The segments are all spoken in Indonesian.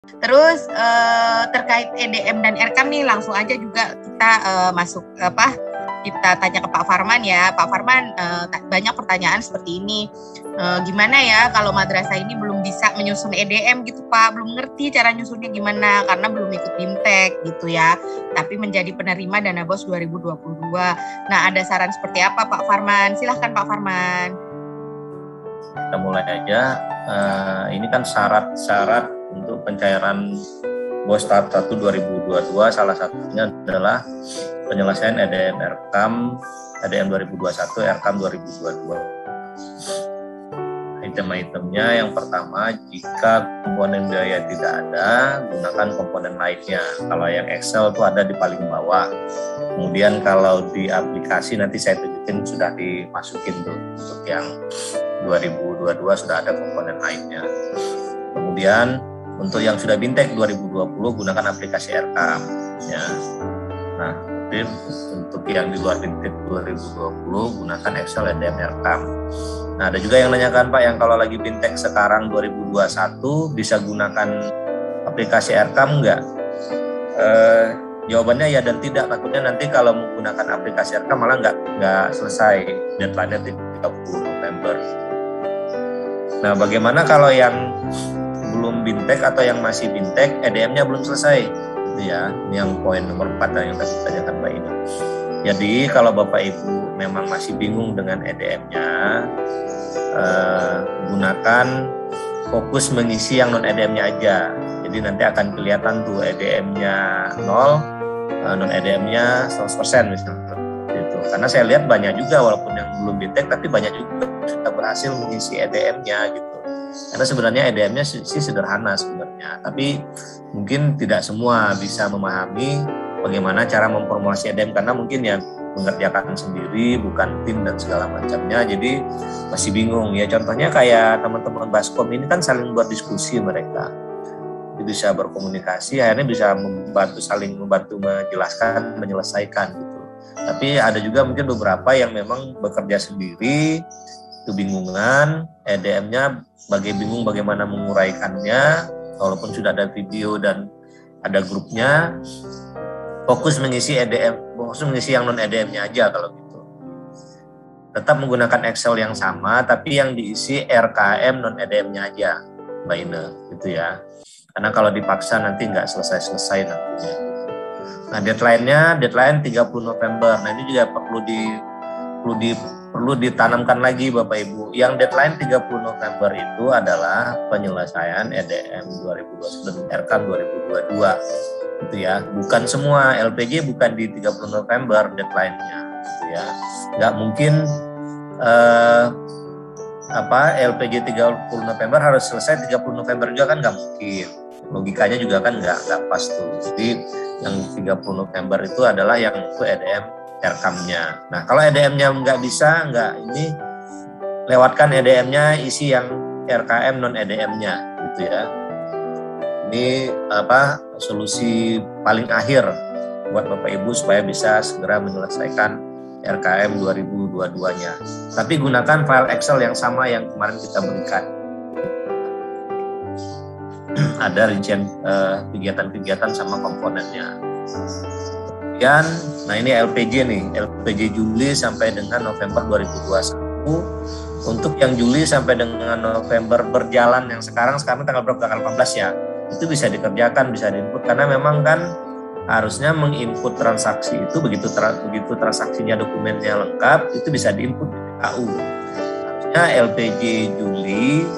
Terus terkait EDM dan RK nih langsung aja juga kita masuk kita tanya ke Pak Farman ya. Pak Farman, banyak pertanyaan seperti ini. Gimana ya kalau madrasah ini belum bisa menyusun EDM gitu Pak, belum ngerti cara nyusunnya gimana karena belum ikut BIMTEK gitu ya. Tapi menjadi penerima Dana BOS 2022. Nah, ada saran seperti apa Pak Farman? Silahkan Pak Farman. Kita mulai aja. Ini kan syarat-syarat untuk pencairan BOS tahap 1 2022, salah satunya adalah penyelesaian EDM RKAM, EDM 2021, RKAM 2022. Item-itemnya yang pertama, jika komponen biaya tidak ada, gunakan komponen lainnya. Kalau yang Excel itu ada di paling bawah. Kemudian kalau di aplikasi nanti saya tunjukin sudah dimasukin tuh untuk yang 2022 sudah ada komponen lainnya. Kemudian untuk yang sudah BIMTEK 2020 gunakan aplikasi RKAM ya. Nah, untuk yang di luar BIMTEK 2020 gunakan Excel EDM RKAM. Nah, ada juga yang nanyakan Pak, yang kalau lagi BIMTEK sekarang 2021 bisa gunakan aplikasi RKAM enggak? Jawabannya ya dan tidak. Takutnya nanti kalau menggunakan aplikasi RKAM malah nggak selesai, deadline-nya 30 November. Nah, bagaimana kalau yang belum BIMTEK atau yang masih BIMTEK, EDM-nya belum selesai, gitu ya. Ini yang poin nomor 4 yang tadi ditanyakan Mbak Ina. Jadi kalau Bapak Ibu memang masih bingung dengan EDM-nya, gunakan fokus mengisi yang non EDM-nya aja. Jadi nanti akan kelihatan tuh EDM-nya 0, non EDM-nya 100% misalnya. Gitu. Karena saya lihat banyak juga walaupun yang belum BIMTEK, tapi banyak juga sudah berhasil mengisi EDM-nya gitu. Karena sebenarnya EDM-nya sih sederhana sebenarnya, tapi mungkin tidak semua bisa memahami bagaimana cara memformulasi EDM karena mungkin ya mengerjakan sendiri, bukan tim dan segala macamnya, jadi masih bingung ya. Contohnya kayak teman-teman Baskom ini kan saling buat diskusi mereka, jadi bisa berkomunikasi, akhirnya bisa saling membantu menjelaskan, menyelesaikan gitu. Tapi ada juga mungkin beberapa yang memang bekerja sendiri, kebingungan, EDM-nya bingung bagaimana menguraikannya, walaupun sudah ada video dan ada grupnya, fokus mengisi EDM, fokus mengisi yang non EDM-nya aja kalau gitu. Tetap menggunakan Excel yang sama, tapi yang diisi RKM non EDM-nya aja, Mbak Ina, gitu ya. Karena kalau dipaksa nanti nggak selesai-selesai nantinya. Nah, deadline 30 November. Nah, ini juga perlu ditanamkan lagi Bapak Ibu. Yang deadline 30 November itu adalah penyelesaian EDM 2021 dan RKAM 2022. Gitu ya. Bukan semua LPG bukan di 30 November deadline-nya gitu ya. Nggak mungkin LPG 30 November harus selesai 30 November juga kan nggak mungkin. Logikanya juga kan nggak pas tuh. Jadi yang 30 November itu adalah yang itu EDM RKAM-nya. Nah, kalau EDM-nya nggak bisa, lewatkan EDM-nya, isi yang RKM non EDM-nya, gitu ya. Ini solusi paling akhir buat Bapak Ibu supaya bisa segera menyelesaikan RKM 2022-nya. Tapi gunakan file Excel yang sama yang kemarin kita berikan. Ada rincian kegiatan-kegigiatan sama komponennya. Kemudian, nah ini LPG nih, LPG Juli sampai dengan November 2021. Untuk yang Juli sampai dengan November berjalan yang sekarang tanggal berapa? Tanggal 18 ya. Itu bisa dikerjakan, bisa diinput karena memang kan harusnya menginput transaksi itu begitu transaksinya dokumennya lengkap itu bisa diinput di PKU. Harusnya LPG Juli,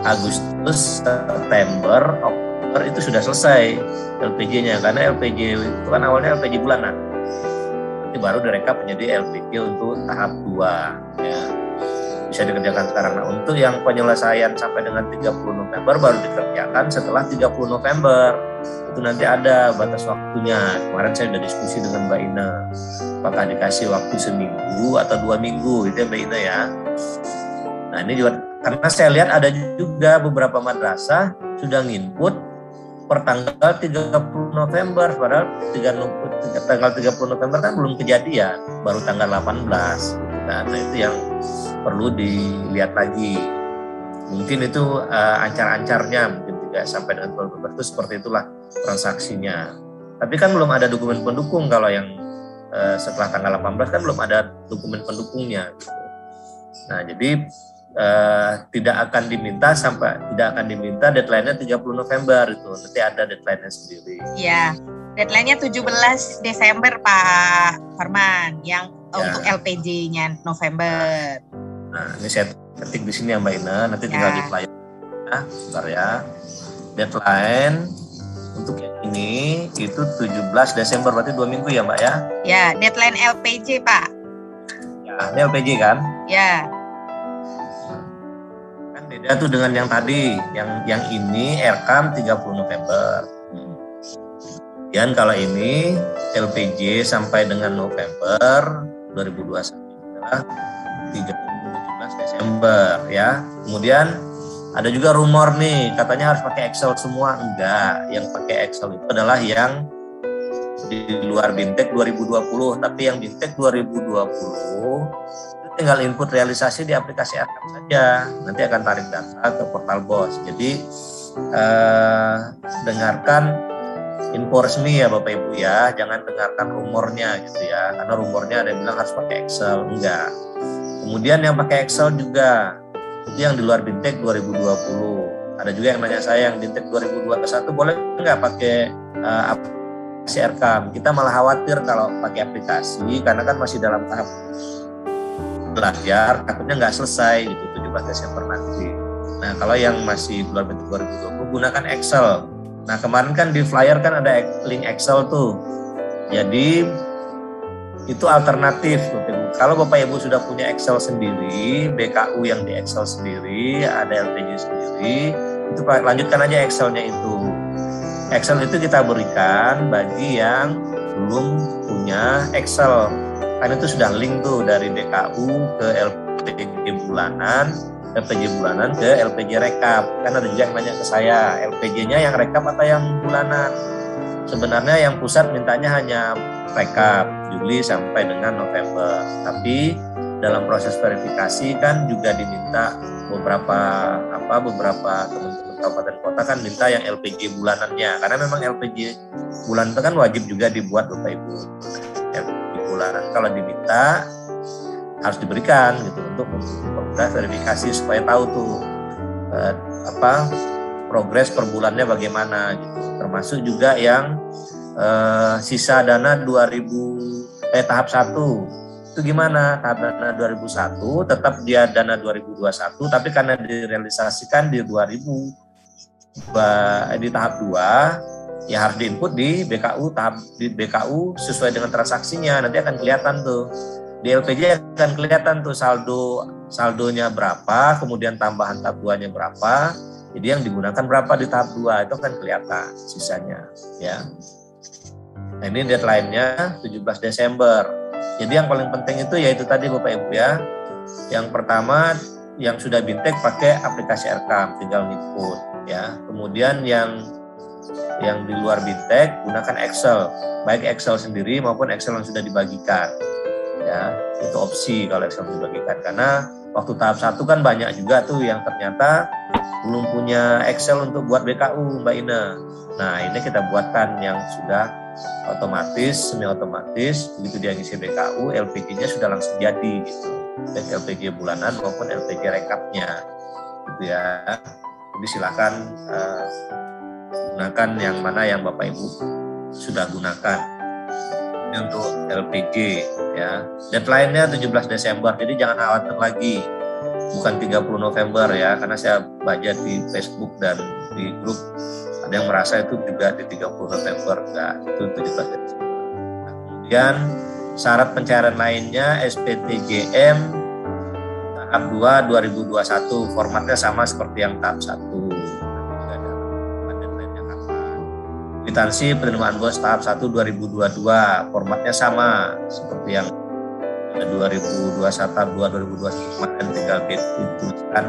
Agustus, September, Oktober itu sudah selesai LPG-nya karena LPG itu kan awalnya LPG bulanan. Nanti baru direkap menjadi LPG untuk tahap 2 ya. Bisa dikerjakan sekarang. Nah, untuk yang penyelesaian sampai dengan 30 November baru dikerjakan setelah 30 November. Itu nanti ada batas waktunya. Kemarin saya sudah diskusi dengan Mbak Ina. Apakah dikasih waktu seminggu atau 2 minggu gitu ya Mbak Ina ya. Nah, ini juga karena saya lihat ada juga beberapa madrasah sudah nginput per tanggal 30 November, padahal tanggal 30 November kan belum kejadian, baru tanggal 18. Nah, itu yang perlu dilihat lagi. Mungkin itu ancar-ancarnya mungkin juga sampai dengan 2 November itu seperti itulah transaksinya. Tapi kan belum ada dokumen pendukung. Kalau yang setelah tanggal 18 kan belum ada dokumen pendukungnya gitu. Nah, jadi tidak akan diminta deadline-nya 30 November itu. Nanti ada deadline-nya sendiri. Iya. Deadline-nya 17 Desember Pak Farman yang untuk LPG-nya November. Nah, ini saya ketik di sini ya Mbak Ina, nanti tinggal di flyer. Nah, bentar ya. Deadline untuk yang ini itu 17 Desember, berarti 2 minggu ya Mbak ya? Ya, deadline LPG Pak. Ya, ini LPG kan? Ya. Kan beda tuh dengan yang tadi, yang ini Erkam 30 November. Dan kalau ini LPG sampai dengan November 2021 adalah 17 Desember ya. Kemudian ada juga rumor nih, katanya harus pakai Excel semua. Enggak, yang pakai Excel itu adalah yang di luar Bintek 2020. Tapi yang Bintek 2020 itu tinggal input realisasi di aplikasi Erkam saja. Nanti akan tarik data ke portal BOS. Jadi dengarkan info resmi ya Bapak Ibu ya, jangan dengarkan rumornya gitu ya, karena rumornya ada yang bilang harus pakai Excel, enggak. Kemudian yang pakai Excel juga itu yang di luar Bintek 2020. Ada juga yang nanya saya yang Bintek 2021 boleh nggak pakai aplikasi Erkam. Kita malah khawatir kalau pakai aplikasi karena kan masih dalam tahap belajar, takutnya nggak selesai gitu 17 Desember nanti. Nah kalau yang masih di luar Bintek 2020 gunakan Excel. Nah kemarin kan di flyer kan ada link Excel tuh. Jadi itu alternatif Bapak Ibu. Kalau Bapak Ibu sudah punya Excel sendiri, BKU yang di Excel sendiri, ada LPG sendiri, itu lanjutkan aja Excelnya itu. Excel itu kita berikan bagi yang belum punya Excel. Karena itu sudah link tuh dari BKU ke LPG bulanan ke LPG rekap. Kan ada juga yang nanya ke saya, LPG-nya yang rekap atau yang bulanan? Sebenarnya yang pusat mintanya hanya rekap Juli sampai dengan November. Tapi dalam proses verifikasi kan juga diminta beberapa teman-teman kabupaten kota kan minta yang LPG bulanannya. Karena memang LPG bulan itu kan wajib juga dibuat Bapak Ibu. LPG bulanan kalau diminta harus diberikan gitu untuk mempermudah verifikasi supaya tahu tuh progres per bulannya bagaimana gitu. Termasuk juga yang sisa dana tahap 1 itu gimana? Tahap dana 2001 tetap dia dana 2021 tapi karena direalisasikan di tahap 2 ya harus diinput di BKU sesuai dengan transaksinya. Nanti akan kelihatan tuh. Di LPG akan kelihatan tuh saldonya berapa, kemudian tambahan tahap 2-nya berapa. Jadi yang digunakan berapa di tahap 2 itu akan kelihatan sisanya ya. Nah, ini deadline-nya 17 Desember. Jadi yang paling penting itu yaitu tadi Bapak Ibu ya. Yang pertama yang sudah Bintek pakai aplikasi Erkam, tinggal input ya. Kemudian yang di luar Bintek gunakan Excel, baik Excel sendiri maupun Excel yang sudah dibagikan. Ya, itu opsi kalau Excel dibagikan karena waktu tahap 1 kan banyak juga tuh yang ternyata belum punya Excel untuk buat BKU Mbak Ina. Nah ini kita buatkan yang sudah semi otomatis, begitu dia ngisi BKU LPG-nya sudah langsung jadi gitu, baik LPG bulanan maupun LPG rekapnya gitu ya. Jadi silakan gunakan yang mana yang Bapak Ibu sudah gunakan. Ini untuk LPG ya. Deadline-nya 17 Desember. Jadi jangan khawatir lagi. Bukan 30 November ya, karena saya baca di Facebook dan di grup ada yang merasa itu juga di 30 November. Enggak, itu 17 Desember. Nah, kemudian syarat pencairan lainnya SPTJM tahap 2 2021. Formatnya sama seperti yang tahap 1. Kwitansi penerimaan BOS tahap 1 2022 formatnya sama seperti yang 2021 tahap 2 2021 kemarin, tinggal dituliskan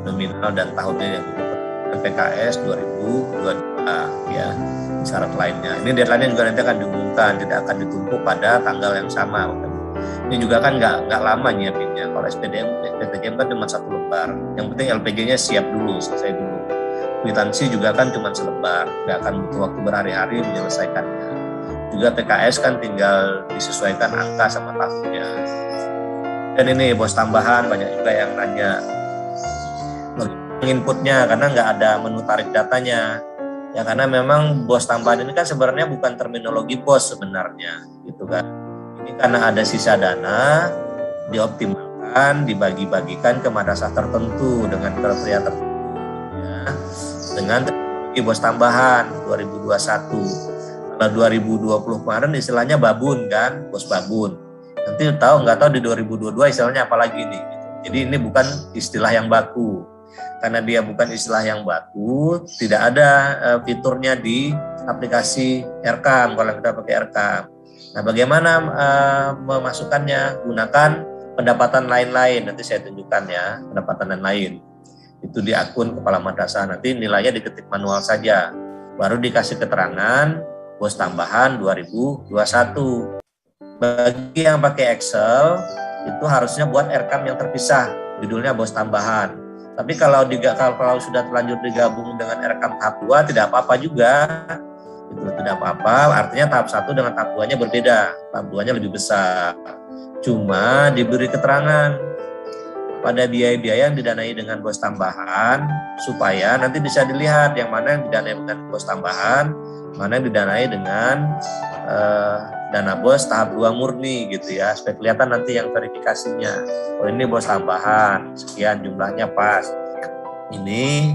nominal dan tahunnya yang PKS 2022 ya, syarat lainnya. Ini deadline-nya juga nanti akan diumumkan, tidak akan ditumpuk pada tanggal yang sama. Ini juga kan nggak lama nyiapinnya, Kalau SPTJM kan cuma 1 lembar. Yang penting LPG-nya siap dulu, selesai dulu. Kwitansi juga kan cuma selembar, nggak akan butuh waktu berhari-hari menyelesaikannya. Juga PKS kan tinggal disesuaikan angka sama tahunnya. Dan ini bos tambahan, banyak juga yang nanya inputnya karena nggak ada menu tarik datanya. Ya karena memang bos tambahan ini kan sebenarnya bukan terminologi bos sebenarnya, gitu kan. Ini karena ada sisa dana, dioptimalkan, dibagi-bagikan ke madrasah tertentu dengan kriteria tertentu, ya, dengan teknologi bos tambahan 2021. Kalau 2020 kemarin istilahnya babun kan, bos babun. Nanti nggak tahu di 2022 istilahnya apa lagi nih. Gitu. Jadi ini bukan istilah yang baku. Karena dia bukan istilah yang baku, tidak ada fiturnya di aplikasi RKAM kalau kita pakai RKAM. Nah, bagaimana memasukkannya? Gunakan pendapatan lain-lain. Nanti saya tunjukkan ya, pendapatan lain. Itu di akun kepala madrasah. Nanti nilainya diketik manual saja. Baru dikasih keterangan bos tambahan 2021. Bagi yang pakai Excel, itu harusnya buat RKAM yang terpisah. Judulnya bos tambahan. Tapi kalau sudah terlanjur digabung dengan RKAM tahap 2 tidak apa-apa juga. Itu tidak apa-apa, artinya tahap 1 dengan tahap 2-nya berbeda. Tahap 2-nya lebih besar. Cuma diberi keterangan pada biaya-biaya yang didanai dengan bos tambahan supaya nanti bisa dilihat yang mana yang didanai dengan bos tambahan, mana yang didanai dengan dana bos tahap 2 murni gitu ya, supaya kelihatan nanti yang verifikasinya. Oh ini bos tambahan, sekian jumlahnya pas. Ini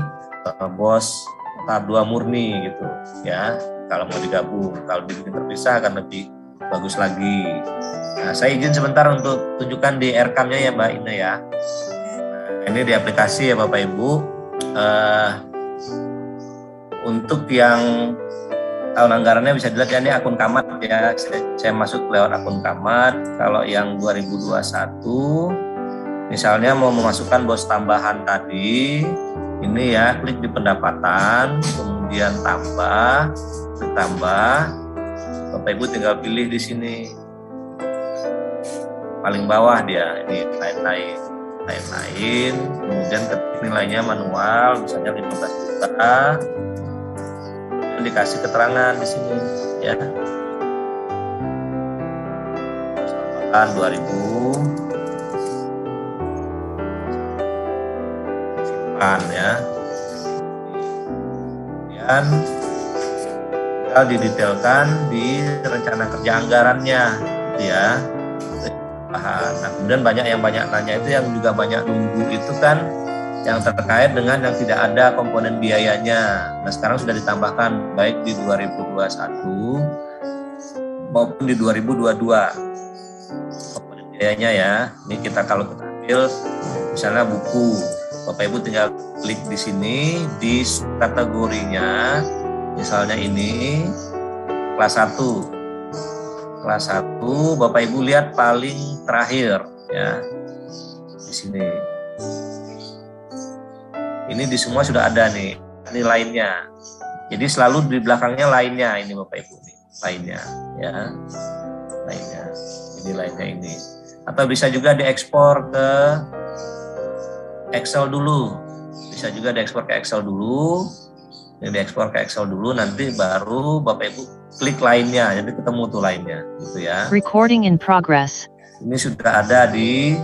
bos tahap 2 murni gitu ya. Kalau mau digabung, kalau dibikin terpisah akan lebih bagus lagi. Nah, saya izin sebentar untuk tunjukkan di RKAM-nya ya Mbak Ina ya. Nah, ini di aplikasi ya Bapak Ibu. Untuk yang tahun anggarannya bisa dilihat ya, ini akun Camat ya. Saya masuk lewat akun Camat. Kalau yang 2021 misalnya mau memasukkan bos tambahan tadi, ini ya klik di pendapatan, kemudian ditambah. Bapak Ibu tinggal pilih di sini. Paling bawah dia ini lain-lain. Kemudian ketik nilainya manual, misalnya 15 juta. Dikasih keterangan di sini ya. 2000 simpan ya. Kemudian tinggal didetailkan di rencana kerja anggarannya gitu ya. Nah, kemudian banyak nanya itu yang juga banyak nunggu itu kan yang terkait dengan yang tidak ada komponen biayanya. Nah, sekarang sudah ditambahkan baik di 2021 maupun di 2022 komponen biayanya ya. Ini kalau kita ambil misalnya buku, Bapak Ibu tinggal klik di sini di kategorinya, misalnya ini kelas 1. Kelas 1 Bapak Ibu lihat paling terakhir ya. Di sini. Ini di semua sudah ada nih nilainya. Jadi selalu di belakangnya lainnya ini Bapak Ibu nih, lainnya ya. Lainnya. Ini lainnya ini. Atau bisa juga diekspor ke Excel dulu. Bisa juga diekspor ke Excel dulu. Ini diekspor ke Excel dulu, nanti baru Bapak Ibu klik lainnya. Jadi ketemu tuh lainnya gitu ya. Recording in progress. Ini sudah ada di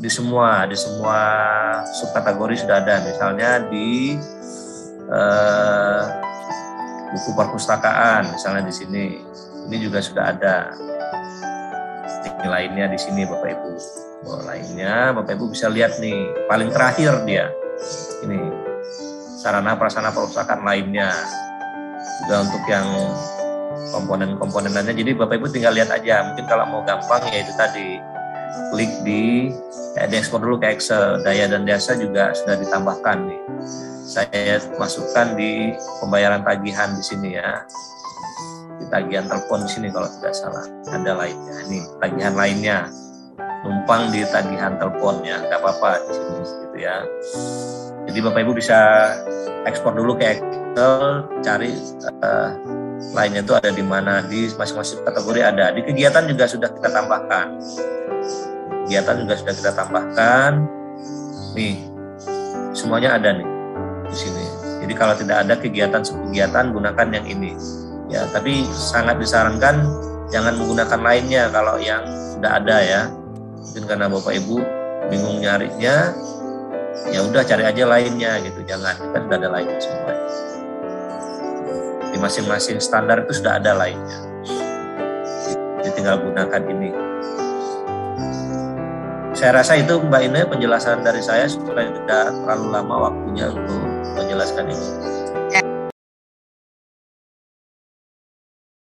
semua subkategori sudah ada, misalnya di buku perpustakaan misalnya di sini, ini juga sudah ada lainnya di sini Bapak Ibu. Lainnya Bapak Ibu bisa lihat nih paling terakhir dia ini sarana prasarana perpustakaan lainnya juga untuk yang komponen-komponen lainnya. Jadi Bapak Ibu tinggal lihat aja, mungkin kalau mau gampang ya itu tadi klik di diekspor dulu ke Excel. Daya dan jasa juga sudah ditambahkan nih. Saya masukkan di pembayaran tagihan di sini ya. Di tagihan telepon di sini kalau tidak salah. Ada lainnya nih, tagihan lainnya. Numpang di tagihan teleponnya, nggak apa-apa di sini gitu ya. Jadi Bapak Ibu bisa ekspor dulu ke Excel, cari lainnya itu ada di mana, di masing-masing kategori ada. Di kegiatan juga sudah kita tambahkan. kegiatan juga sudah kita tambahkan. Nih, semuanya ada nih di sini. Jadi kalau tidak ada kegiatan gunakan yang ini. Ya, tapi sangat disarankan jangan menggunakan lainnya kalau yang sudah ada ya. Mungkin karena Bapak Ibu bingung nyarinya, ya udah cari aja lainnya gitu. Jangan, kan sudah ada lainnya semua. Di masing-masing standar itu sudah ada lainnya. Jadi tinggal gunakan ini. Saya rasa itu Mbak Ine penjelasan dari saya supaya tidak terlalu lama waktunya untuk menjelaskan ini.